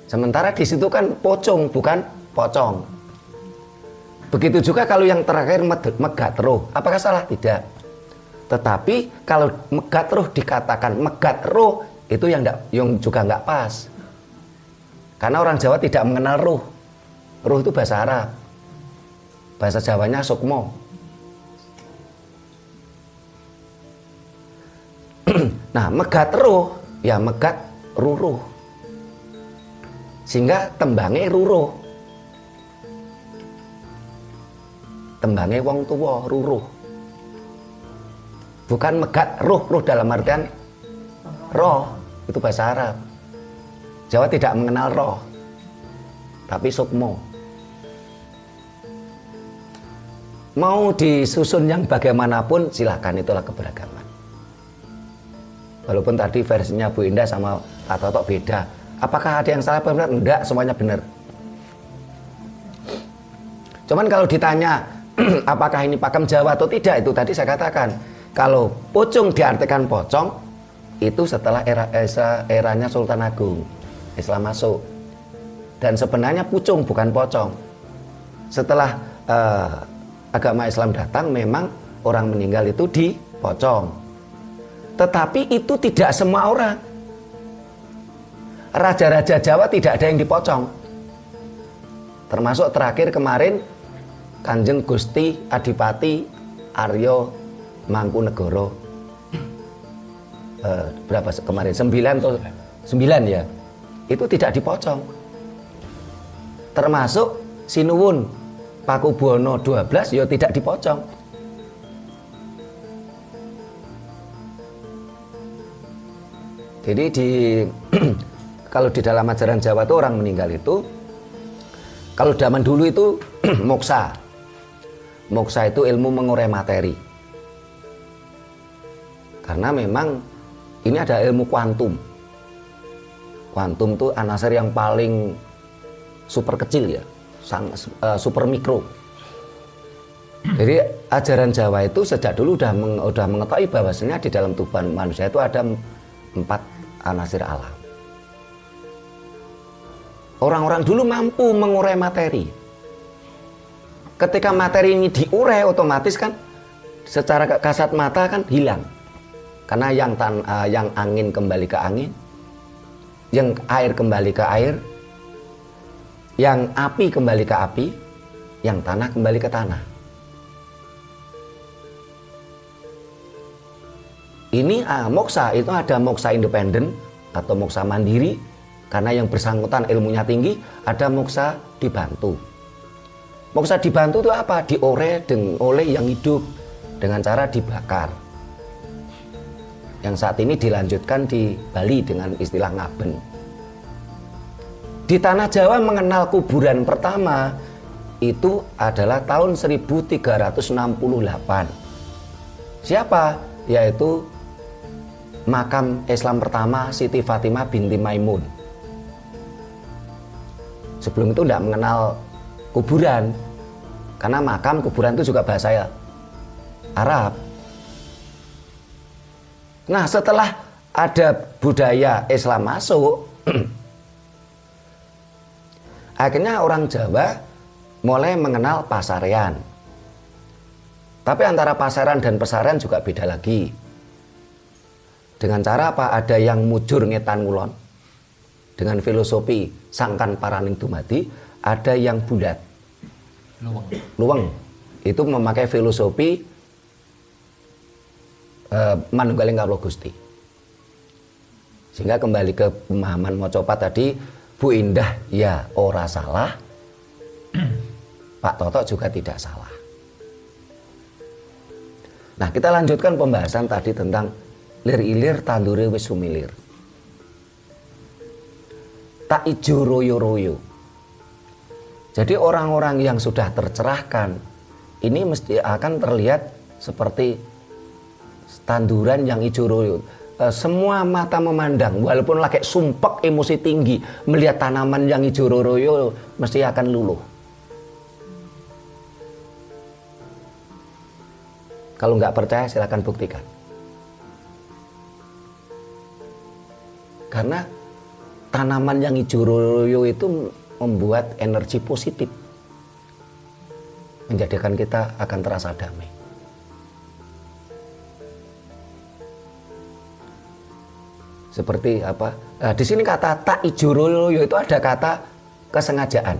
Speaker 1: Sementara di situ kan pocong, bukan pocong. Begitu juga kalau yang terakhir megat roh, apakah salah? Tidak. Tetapi kalau megat roh dikatakan megat roh, itu yang juga nggak pas. Karena orang Jawa tidak mengenal roh. Roh itu bahasa Arab. Bahasa Jawanya sukmo. Nah, megat roh, ya megat ruruh. Sehingga tembangnya ruruh. Tembangnya wong tua, ruruh. Bukan megat roh dalam artian roh, itu bahasa Arab. Jawa tidak mengenal roh, tapi sukmo. Mau disusun yang bagaimanapun silakan, itulah keberagaman. Walaupun tadi versinya Bu Indah sama Pak Toto beda. Apakah ada yang salah benar? Enggak, semuanya benar. Cuman kalau ditanya apakah ini pakem Jawa atau tidak, itu tadi saya katakan. Kalau pocong diartikan pocong, itu setelah eranya Sultan Agung, Islam masuk. Dan sebenarnya pucung bukan pocong. Setelah agama Islam datang, memang orang meninggal itu dipocong. Tetapi itu tidak semua orang. Raja-raja Jawa tidak ada yang dipocong. Termasuk terakhir kemarin Kanjeng Gusti Adipati Aryo Mangkunegoro. Berapa kemarin? 9 atau 9 ya. Itu tidak dipocong. Termasuk Sinuwun Pakubuwono 12 ya tidak dipocong. Jadi kalau di dalam ajaran Jawa itu orang meninggal itu, kalau zaman dulu itu moksa. Moksa itu ilmu mengurai materi. Karena memang ini ada ilmu kuantum. Kuantum itu anasir yang paling super kecil ya, super mikro. Jadi ajaran Jawa itu sejak dulu udah mengetahui bahwasanya di dalam tubuh manusia itu ada 4 anasir alam. Orang-orang dulu mampu mengurai materi. Ketika materi ini diurai, otomatis kan secara kasat mata kan hilang. Karena yang angin kembali ke angin, yang air kembali ke air, yang api kembali ke api, yang tanah kembali ke tanah. Ini moksa, itu ada moksa independen atau moksa mandiri, karena yang bersangkutan ilmunya tinggi. Ada moksa dibantu. Moksa dibantu itu apa? Diore oleh yang hidup dengan cara dibakar. Yang saat ini dilanjutkan di Bali dengan istilah ngaben. Di tanah Jawa mengenal kuburan pertama itu adalah tahun 1368. Siapa? Yaitu makam Islam pertama Siti Fatimah binti Maimun. Sebelum itu tidak mengenal kuburan, karena makam kuburan itu juga bahasa Arab. Nah, setelah ada budaya Islam masuk, akhirnya orang Jawa mulai mengenal pasarean. Tapi antara pasaran dan pesarean juga beda lagi. Dengan cara apa? Ada yang mujur ngetan ngulon dengan filosofi sangkan paraning dumadi, ada yang bulat luweng itu memakai filosofi manunggaling kawula Gusti. Sehingga kembali ke pemahaman Mocopat tadi, Bu Indah ya ora salah, Pak Toto juga tidak salah. Nah, kita lanjutkan pembahasan tadi tentang lir ilir tandure wis sumilir. Tak ijo royo-royo. Jadi orang-orang yang sudah tercerahkan ini mesti akan terlihat seperti tanduran yang ijo royo. Semua mata memandang, walaupun lagi sumpek emosi tinggi, melihat tanaman yang ijo royo mesti akan luluh. Kalau nggak percaya silakan buktikan. Karena tanaman yang hijau royo itu membuat energi positif, menjadikan kita akan terasa damai. Seperti apa? Nah, di sini kata tak hijau royo itu ada kata kesengajaan.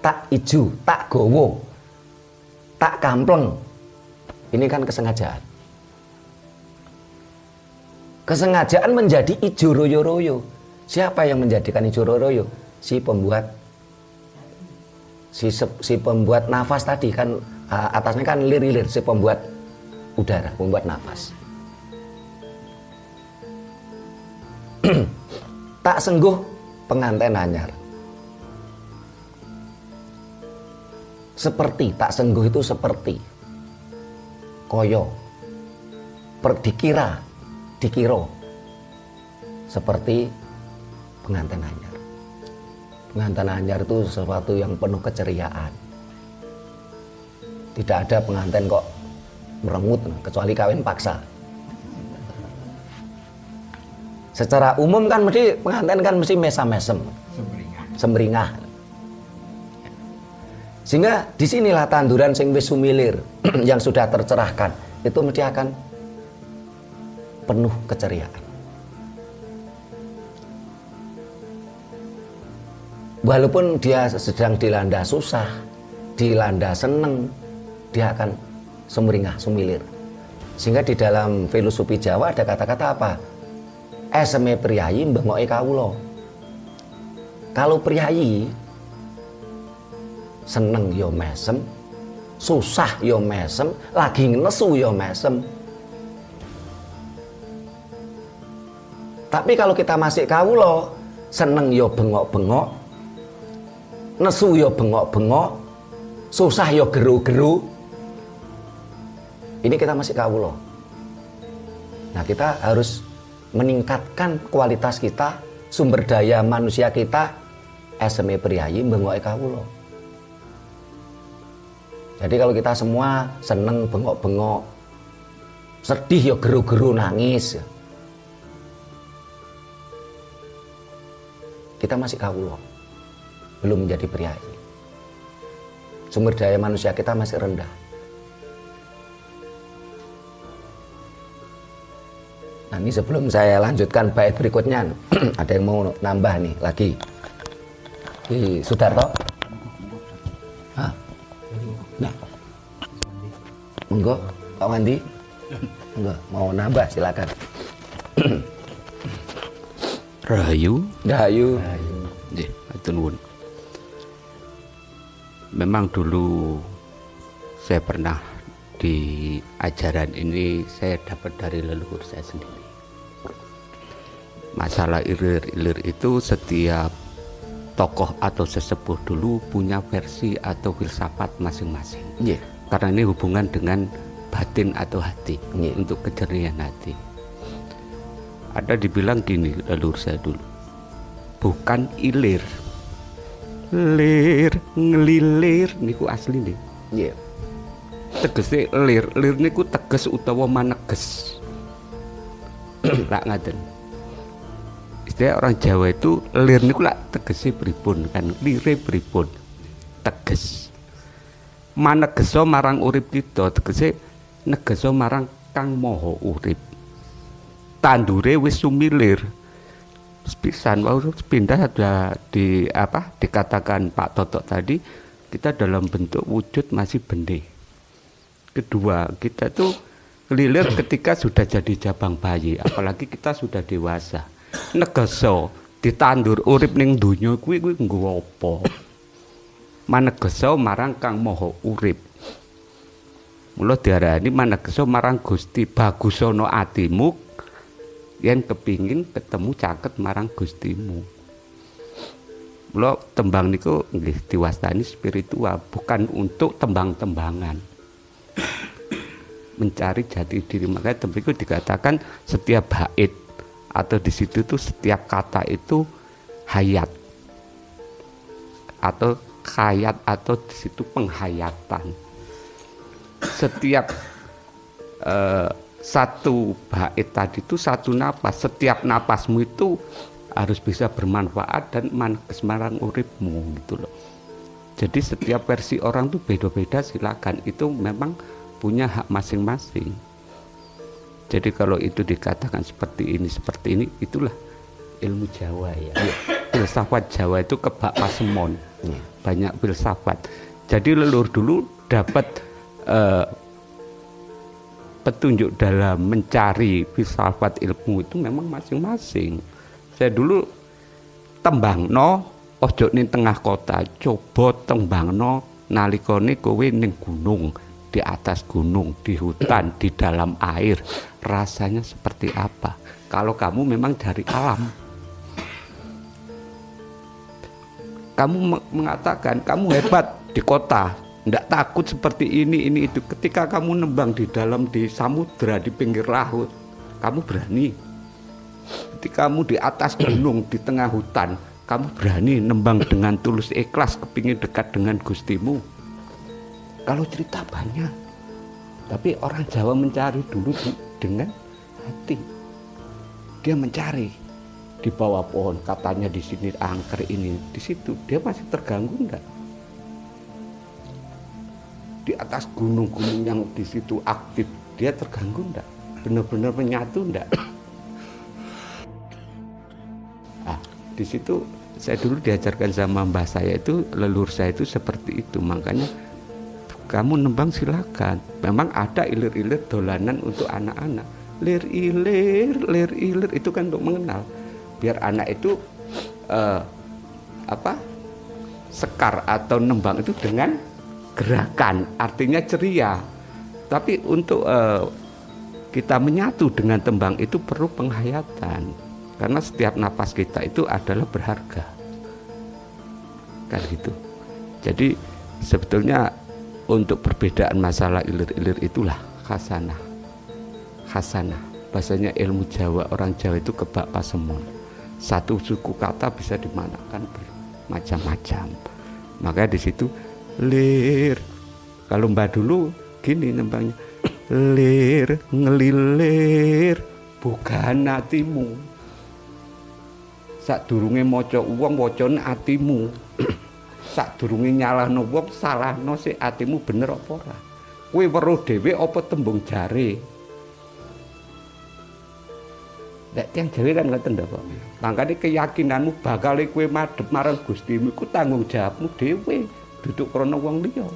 Speaker 1: Tak hijau, tak gowo, tak kampleng. Ini kan kesengajaan. Kesengajaan menjadi ijo royo-royo. Siapa yang menjadikan ijo royo-royo? Si pembuat nafas tadi kan, atasnya kan lir-lir, si pembuat udara, pembuat nafas. Tak sengguh penganten anyar. Seperti, tak sengguh itu seperti. Koyo, dikira seperti pengantin anyar. Pengantin anyar itu sesuatu yang penuh keceriaan. Tidak ada pengantin kok merengut kecuali kawin paksa. Secara umum kan mesti pengantin kan mesti mesam-mesem, semringah. Sehingga disinilah tanduran sing wis sumilir yang sudah tercerahkan itu mesti akan penuh keceriaan. Walaupun dia sedang dilanda susah, dilanda seneng, dia akan sumringah, sumilir. Sehingga di dalam filosofi Jawa ada kata-kata apa? Eseme priyayi mbengoke kawula. Kalau priyayi seneng yo mesem, susah yo mesem, lagi nesu yo mesem. Tapi kalau kita masih kawula, seneng yo bengok-bengok, nesu yo bengok-bengok, susah yo geru-geru. Ini kita masih kawula. Nah, kita harus meningkatkan kualitas kita, sumber daya manusia kita, eseme priyayi mbengoke kawula. Jadi kalau kita semua seneng bengok-bengok, sedih ya geru-geru nangis, kita masih kawula, belum menjadi priyayi. Sumber daya manusia kita masih rendah. Nah, ini sebelum saya lanjutkan bait berikutnya, ada yang mau nambah nih lagi. Di Sudarto. Hah? Nah, monggo Pak Wandi, monggo mau nambah silakan.
Speaker 2: Rahayu.
Speaker 1: Rahayu.
Speaker 2: Nggih, atur nuwun.
Speaker 5: Memang dulu saya pernah di ajaran ini saya dapat dari leluhur saya sendiri. Masalah ilir-ilir itu setiap tokoh atau sesepuh dulu punya versi atau filsafat masing-masing.
Speaker 1: Yeah.
Speaker 5: Karena ini hubungan dengan batin atau hati, untuk kejernihan hati. Ada dibilang gini leluhur saya dulu, bukan ilir, lir ngelilir niku asli nih.
Speaker 1: Yeah.
Speaker 5: Tegese lir niku teges utawa maneges. Lak ngaten. Istilah orang Jawa itu lir niku lak tegese pripun kan, lire pripun. Teges. Manegeso marang urip kita, tegese negeso marang Kang Maha Urip. Tandure wis sumilir. Pisan wau pindah ada dikatakan Pak Toto tadi, kita dalam bentuk wujud masih benih. Kedua, kita tuh lilir ketika sudah jadi jabang bayi, apalagi kita sudah dewasa. Negeso ditandur urip ning donya kuwi nggo apa? Manegeso marang Kang Maha Urip. Mula diarani manegeso marang Gusti, bagusono atimu yen kepingin ketemu caket marang Gustimu. Mula tembang niku nggih diwastani spiritual, bukan untuk tembang-tembangan. Mencari jati diri, makanya tembang itu dikatakan setiap bait atau di situ tuh setiap kata itu hayat atau khayat atau di situ penghayatan. Setiap satu bait tadi itu satu napas, setiap napasmu itu harus bisa bermanfaat dan maneges marang uripmu gitu loh. Jadi setiap versi orang tuh beda-beda, silakan, itu memang punya hak masing-masing. Jadi kalau itu dikatakan seperti ini, itulah ilmu Jawa ya. Filsafat Jawa itu kebak pasemon, banyak filsafat. Jadi leluhur dulu dapat petunjuk dalam mencari filsafat ilmu itu memang masing-masing. Saya dulu tembangno ojo ning tengah kota, coba tembangno nalikane kowe ning gunung, di atas gunung, di hutan, di dalam air, rasanya seperti apa kalau kamu memang dari alam. Kamu mengatakan kamu hebat di kota, ndak takut seperti ini itu. Ketika kamu nembang di dalam, di samudra, di pinggir laut, kamu berani. Ketika kamu di atas gunung, di tengah hutan, kamu berani nembang dengan tulus ikhlas, kepingin dekat dengan Gustimu. Kalau cerita banyak, tapi orang Jawa mencari dulu dengan hati. Dia mencari di bawah pohon, katanya di sini angker ini, di situ dia masih terganggu enggak? Di atas gunung-gunung yang di situ aktif, dia terganggu enggak? Benar-benar menyatu enggak? Di situ saya dulu diajarkan sama mbah saya itu, leluhur saya itu seperti itu. Makanya kamu nembang silakan. Memang ada ilir-ilir dolanan untuk anak-anak. Lir-ilir itu kan untuk mengenal. Biar anak itu sekar atau nembang itu dengan gerakan, artinya ceria. Tapi untuk kita menyatu dengan tembang itu perlu penghayatan. Karena setiap napas kita itu adalah berharga. Kan gitu. Jadi sebetulnya untuk perbedaan masalah ilir-ilir itulah khasanah. Khasanah. Bahasanya ilmu Jawa, orang Jawa itu kebak pasemon. Satu suku kata bisa dimanakan bermacam-macam. Makanya di situ lir. Kalau mbak dulu gini nembangnya, lir ngelilir bukan hatimu. Sadurunge maca wong wacane atimu. Sadurunge nyalahno wong salahno sik atimu bener apa ora. Kowe weruh dhewe apa tembung jare. Nek tiyang Jawa kan ngoten lho kok. Mangkane keyakinanmu bakal kowe madhep marang Gustimu iku tanggung jawabmu dhewe, duduk krana wong liya.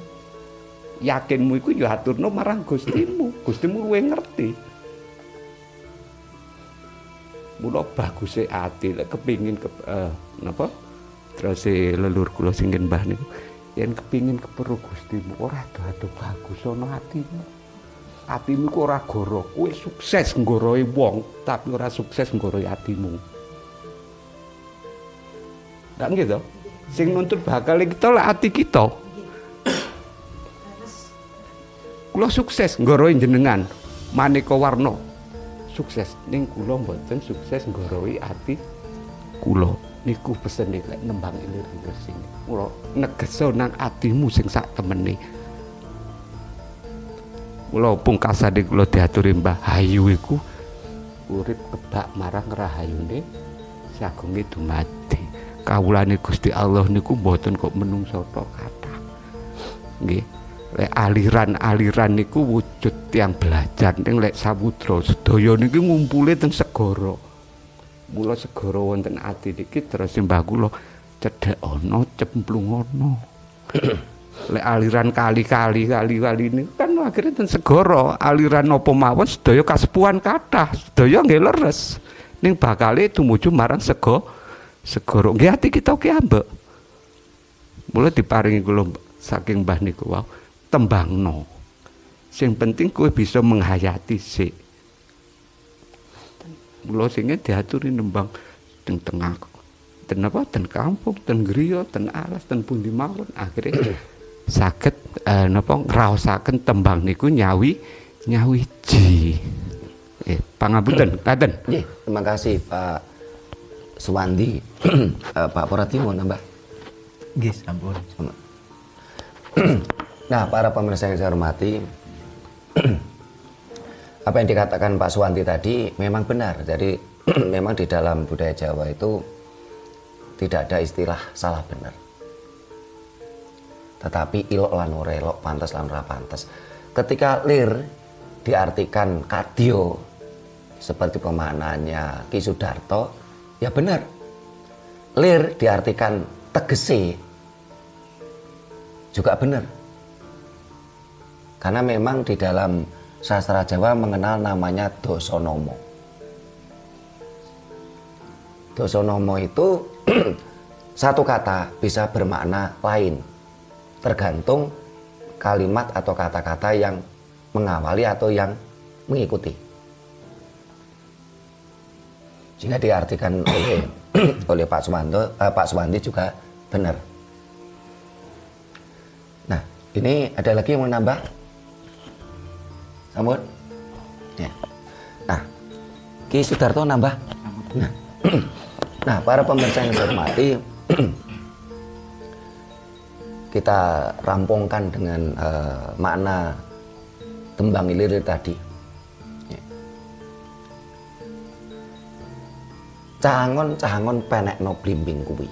Speaker 5: Yakinmu iku ya aturno marang Gustimu. Gustimu luwih ngerti. Mula baguse ati lek kepingin napa terus leluhur kula sing mbah niku yen kepingin kepero Gustimu ora ado bagus ana atimu. Atimu ku ora goro, kowe sukses nggoroi wong, tapi ora sukses nggoroi atimu. Ndak gitu. Sing nuntut bakal kita lah ati kita. Kula sukses nggoroi jenengan, maneka warna. Sukses ning kula mboten sukses nggoroi ati kula. Niku pesene lek nembang ilir sing. Kula negeso nang atimu sing sak temene. Kula pungkasane kula diaturi Mbah Hayu iku urip kebak marang rahayune sagunge dumadi. Kawulane Gusti Allah niku mboten kok menungso tok kathah. Nggih. Lek aliran-aliran niku wujud tiyang belajar ning lek samudra sedaya niki ngumpule teng segara. Mula segara wonten ati niki terus Mbah kula cedhek ana cemplung ana. Lek aliran kali-kali ini kan akhirnya ten segara aliran apa mawon sedaya kasepuhan kathah sedaya nggih leres ning bakale tumuju marang segara nggih ati kita ki ambek mula diparingi kula saking Mbah niku wau tembangno sing penting kowe bisa menghayati sik mula sing diaturi nembang teng tengah ten apa ten kampung ten griya ten alas ten pundi mawon akhirnya saged napa ngraosaken tembang niku nyawiji. Pangapunten, Katen.
Speaker 1: Nggih, terima kasih Pak Suwandi. Pak Porati mau nambah?
Speaker 6: Nggih, sampun.
Speaker 1: Nah, para pemirsa yang saya hormati, apa yang dikatakan Pak Suwandi tadi memang benar. Jadi memang di dalam budaya Jawa itu tidak ada istilah salah benar. Tetapi ilok lan ora elok, pantes lan ora pantes. Ketika lir diartikan kadyo seperti pemaknaannya Ki Sudarto, ya benar. Lir diartikan tegese juga benar. Karena memang di dalam sastra Jawa mengenal namanya Dosonomo. Dosonomo itu satu kata bisa bermakna lain. Tergantung kalimat atau kata-kata yang mengawali atau yang mengikuti. Jika diartikan oleh Pak Suwandi juga benar. Nah, ini ada lagi yang mau nambah? Sambut? Ya. Nah, Ki Sudarto nambah? Nah, para pemirsa yang saya hormati, kita rampungkan dengan makna tembang ilir tadi. Cahangon penekno blimbing kuwi.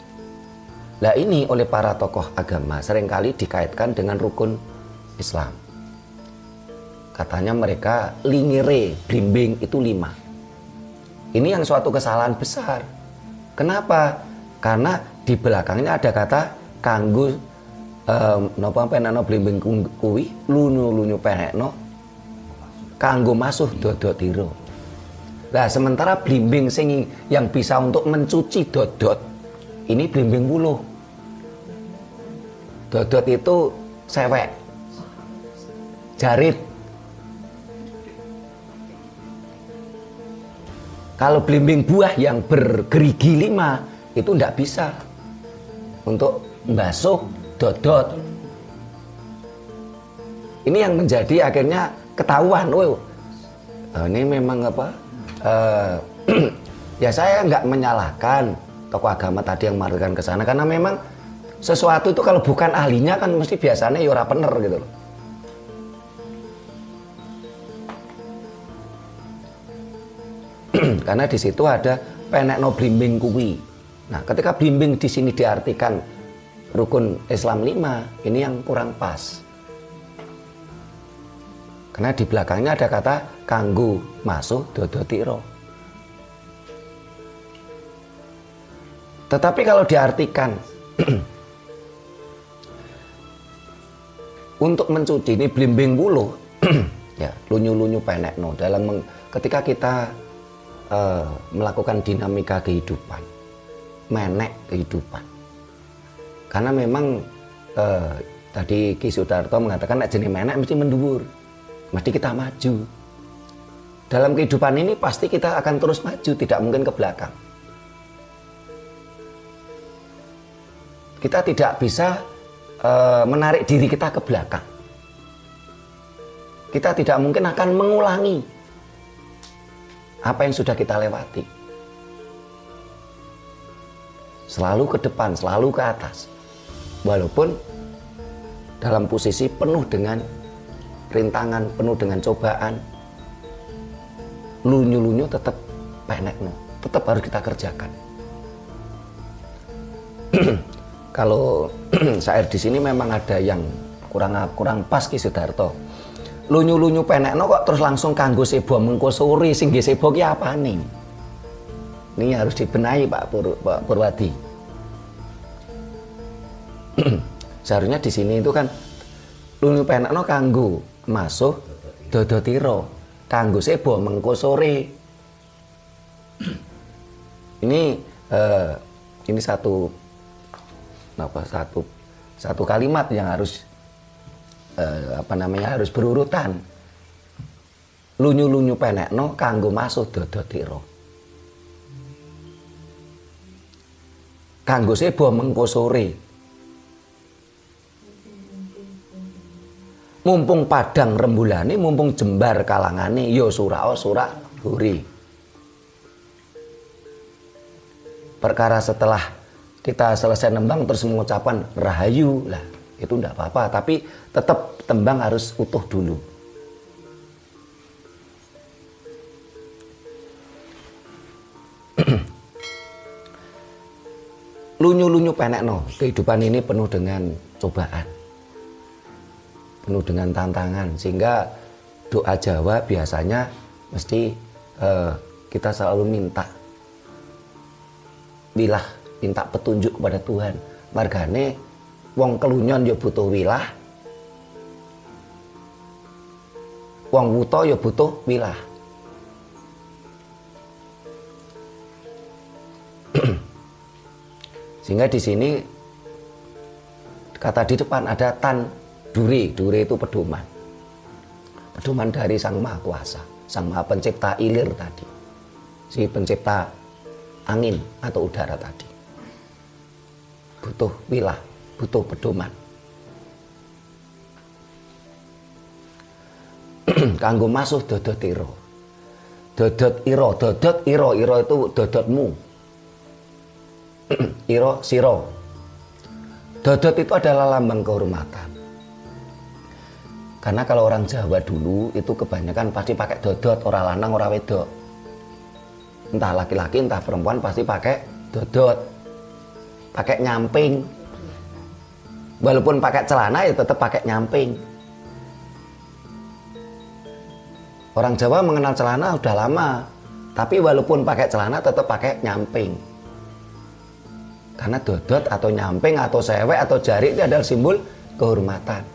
Speaker 1: Lah ini oleh para tokoh agama seringkali dikaitkan dengan rukun Islam. Katanya mereka lingire blimbing itu 5. Ini yang suatu kesalahan besar. Kenapa? Karena di belakangnya ada kata kanggo napa penekno blimbing kuwi lunyu-lunyu penekno kanggo masuh dodotiro. Lah sementara blimbing sing yang bisa untuk mencuci dodot ini blimbing wuluh. Dodot itu sewek, jarit. Kalau blimbing buah yang bergerigi 5 itu ndak bisa untuk membasuh dodot. Ini yang menjadi akhirnya ketahuan, ini memang apa? Ya saya nggak menyalahkan tokoh agama tadi yang mengarahkan ke sana karena memang sesuatu itu kalau bukan ahlinya kan mesti biasanya ya ora bener gitu loh. Karena di situ ada penekno blimbing kuwi. Nah, ketika blimbing di sini diartikan rukun Islam 5, ini yang kurang pas. Karena di belakangnya ada kata kanggo masuh dodotiro. Tetapi kalau diartikan untuk mencuci ini blimbing wuluh, ya lunyu-lunyu penekno dalam ketika kita melakukan dinamika kehidupan, menek kehidupan. Karena memang tadi Ki Sudarto mengatakan nek jenenge menek mesti mendhuwur. Mesti kita maju. Dalam kehidupan ini pasti kita akan terus maju, tidak mungkin ke belakang. Kita tidak bisa menarik diri kita ke belakang. Kita tidak mungkin akan mengulangi apa yang sudah kita lewati. Selalu ke depan, selalu ke atas. Walaupun dalam posisi penuh dengan rintangan, penuh dengan cobaan, lunyu-lunyu tetap penekno, tetap harus kita kerjakan. Kalau syair di sini memang ada yang kurang pas Ki Sudarto. Lunyu-lunyu penekno kok terus langsung kanggo sebo mengko sore sing nggih sebo ki apane? Ini harus dibenahi Pak Purwadi. Seharusnya di sini itu kan lunyu penekno kanggo masuh dodotiro, kanggo sebo mengko sore. Ini satu kalimat yang harus harus berurutan. Lunyu-lunyu penekno kanggo masuh dodotiro, kanggo sebo mengko sore. Mumpung padang rembulane, mumpung jembar kalangane, yo surao surak huri. Perkara setelah kita selesai nembang terus mengucapkan rahayu lah, itu enggak apa-apa, tapi tetap tembang harus utuh dulu. Lunyu-lunyu penekno, kehidupan ini penuh dengan cobaan, penuh dengan tantangan, sehingga doa Jawa biasanya mesti kita selalu minta wilah, minta petunjuk kepada Tuhan. Margane wong kelunyon ya butuh wilah, wong wuto ya butuh wilah. Sehingga di sini kata di depan ada tan dure, dure itu pedoman. Pedoman dari Sang Maha Kuasa, Sang Maha Pencipta ilir tadi. Si pencipta angin atau udara tadi. Butuh wilah, butuh pedoman. Kanggo masuh dodot iro. Dodot iro, iro itu dodotmu. Iro siro. Dodot itu adalah lambang kehormatan. Karena kalau orang Jawa dulu itu kebanyakan pasti pakai dodot, ora lanang ora wedok. Entah laki-laki entah perempuan pasti pakai dodot, pakai nyamping. Walaupun pakai celana ya tetap pakai nyamping. Orang Jawa mengenal celana udah lama, tapi walaupun pakai celana tetap pakai nyamping. Karena dodot atau nyamping atau sewek atau jari itu adalah simbol kehormatan.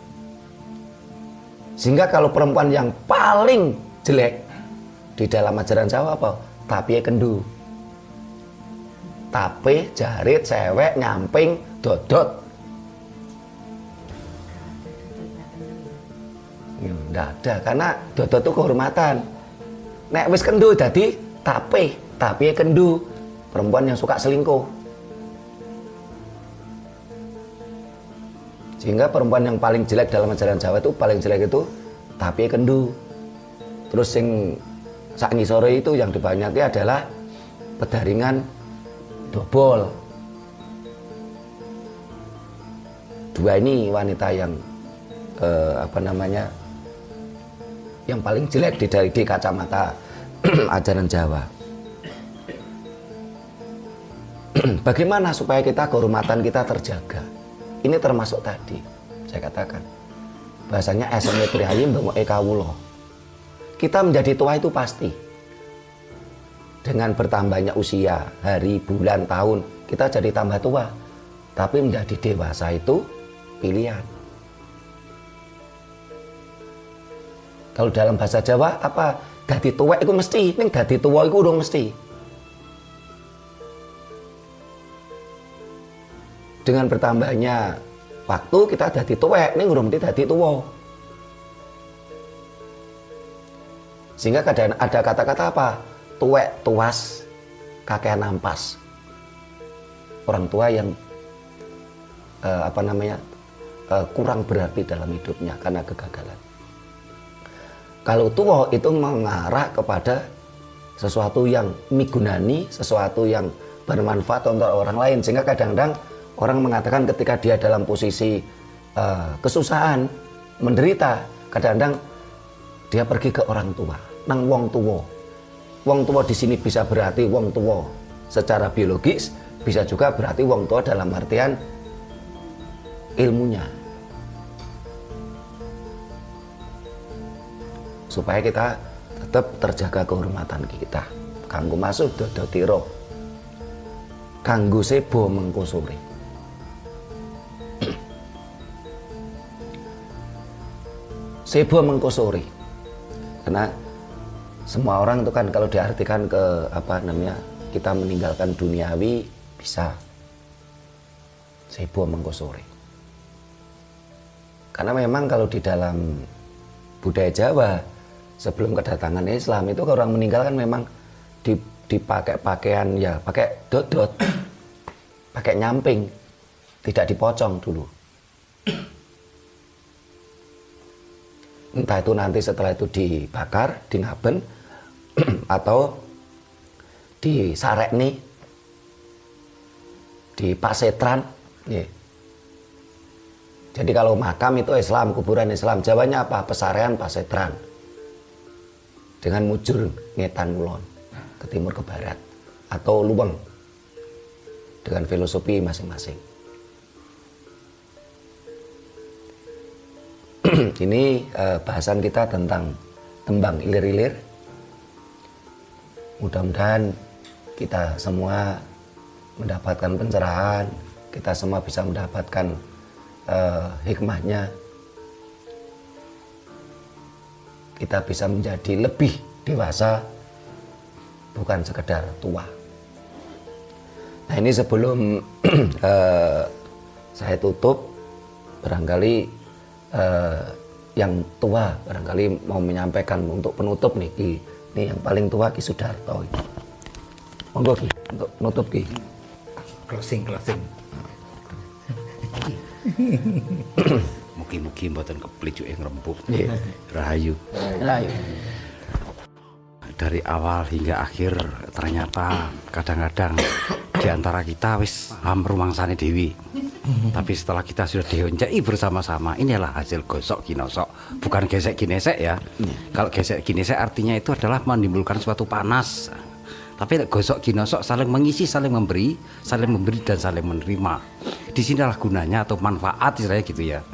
Speaker 1: Sehingga kalau perempuan yang paling jelek di dalam ajaran Jawa apa? Tapi kendu. Tapi, jarit, sewek, nyamping, dodot. Nggak ada, karena dodot itu kehormatan. Nek wis kendu jadi tapi kendu. Perempuan yang suka selingkuh. Sehingga perempuan yang paling jelek dalam ajaran Jawa itu paling jelek itu tapi kendu. Terus sing sak ngisore itu yang dibanyaki adalah pedaringan dobol. Dua ini wanita yang yang paling jelek di kacamata ajaran Jawa. Bagaimana supaya kehormatan kita terjaga? Ini termasuk tadi saya katakan bahasanya esene prihayi mbok kawula. Kita menjadi tua itu pasti. Dengan bertambahnya usia, hari, bulan, tahun, kita jadi tambah tua. Tapi menjadi dewasa itu pilihan. Kalau dalam bahasa Jawa apa? Dadi tuwek itu mesti, ning dadi tua itu urung mesti. Dengan bertambahnya waktu kita dadi tuwek ning urung dadi tuwa. Sehingga kadang ada kata-kata apa? Tuwek, tuas, kakean ampas. Orang tua yang kurang berarti dalam hidupnya karena kegagalan. Kalau tua itu mengarah kepada sesuatu yang migunani, sesuatu yang bermanfaat untuk orang lain. Sehingga kadang-kadang orang mengatakan ketika dia dalam posisi kesusahan, menderita, kadang-kadang dia pergi ke orang tua, nang wong tua. Wong tua di sini bisa berarti wong tua secara biologis, bisa juga berarti wong tua dalam artian ilmunya. Supaya kita tetap terjaga kehormatan kita. Kanggo masuk dodo tiro, kanggo sebo mengko sore. Sebo mengko sore. Karena semua orang itu kan kalau diartikan ke kita meninggalkan duniawi bisa sebo mengko sore. Karena memang kalau di dalam budaya Jawa sebelum kedatangan Islam itu orang meninggal kan memang dipakai pakaian ya pakai dodot, pakai nyamping, tidak dipocong dulu. Entah itu nanti setelah itu dibakar, dingaben, atau disarekni, dipasetran. Yeah. Jadi kalau makam itu Islam, kuburan Islam, Jawanya apa? Pesarean, pasetran. Dengan mujur ngetan kulon, ke timur ke barat, atau luweng, dengan filosofi masing-masing. Ini bahasan kita tentang tembang ilir-ilir. Mudah-mudahan kita semua mendapatkan pencerahan, kita semua bisa mendapatkan hikmahnya. Kita bisa menjadi lebih dewasa, bukan sekedar tua. Nah ini sebelum saya tutup, barangkali yang tua barangkali mau menyampaikan untuk penutup nih Ki. Ini yang paling tua Ki Sudarto. Monggo Ki untuk penutup Ki.
Speaker 6: Closing.
Speaker 5: Mugi-mugi mboten keplicuke ngrembug.
Speaker 1: Nggih.
Speaker 5: Rahayu.
Speaker 1: Rahayu.
Speaker 5: Dari awal hingga akhir ternyata kadang-kadang di antara kita wis rumangsane dewi. Tapi setelah kita sudah dioncai bersama-sama, inilah hasil gosok ginosok, bukan gesek ginesek ya. Kalau gesek ginesek artinya itu adalah menimbulkan suatu panas. Tapi gosok ginosok saling mengisi, saling memberi dan saling menerima. Di sinilah gunanya atau manfaat istilahnya gitu ya.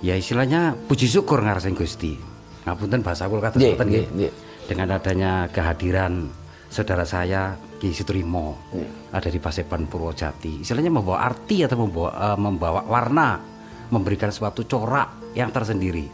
Speaker 5: Ya istilahnya puji syukur ngarasin Gusti. Ngapunten bahasa kula kados ngoten nggih. Dengan adanya kehadiran saudara saya Ki Sutrimo ada di Paseban Purwojati, istilahnya membawa arti atau membawa warna, memberikan suatu corak yang tersendiri.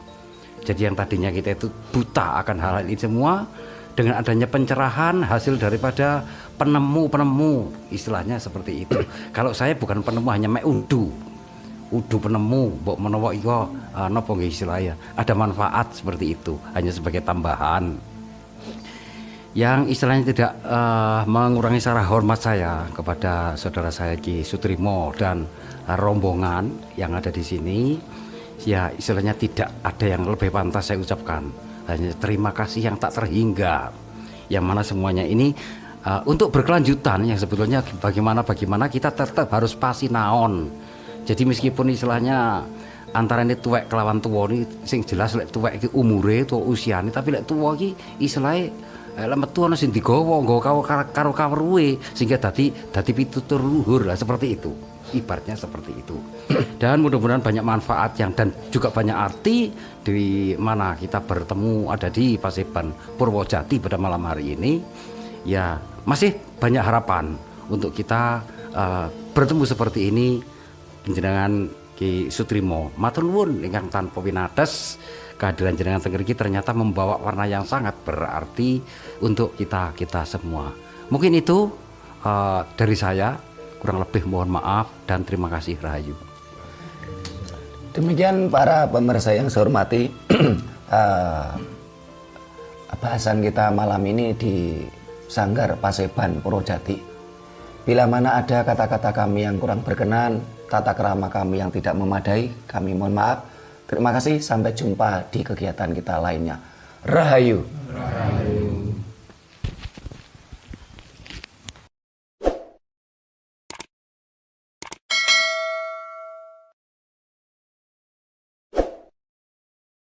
Speaker 5: Jadi yang tadinya kita itu buta akan hal-hal ini semua, dengan adanya pencerahan hasil daripada penemu istilahnya seperti itu. Kalau saya bukan penemu, hanya udu penemu, mbok menawa iko napa nggih istilahnya, ada manfaat seperti itu, hanya sebagai tambahan yang istilahnya tidak mengurangi secara hormat saya kepada saudara saya Ki Sutrimo dan rombongan yang ada di sini. Ya istilahnya tidak ada yang lebih pantas saya ucapkan, hanya terima kasih yang tak terhingga, yang mana semuanya ini untuk berkelanjutan, yang sebetulnya bagaimana kita tetap harus pasti naon. Jadi meskipun istilahnya antara ini tuwek kelawan tua ini sing jelas lek tuwek iki umure tua usiane, tapi lek tua iki istilahnya metu ana sing digawa karo kawruhe sehingga dadi pitutur luhur lah, seperti itu. Ibaratnya seperti itu. Dan mudah-mudahan banyak manfaat dan juga banyak arti di mana kita bertemu ada di Paseban Purwojati pada malam hari ini. Ya, masih banyak harapan untuk kita bertemu seperti ini. Jenengan Ki Sutrimo matur nuwun ingkang tanpa winates. Kehadiran jenengan teng mriki ternyata membawa warna yang sangat berarti untuk kita semua. Mungkin itu dari saya, kurang lebih mohon maaf dan terima kasih. Rahayu.
Speaker 1: Demikian para pemirsa yang saya hormati, bahasan kita malam ini di Sanggar Paseban Purwojati. Bila mana ada kata-kata kami yang kurang berkenan, tata krama kami yang tidak memadai, kami mohon maaf. Terima kasih, sampai jumpa di kegiatan kita lainnya. Rahayu.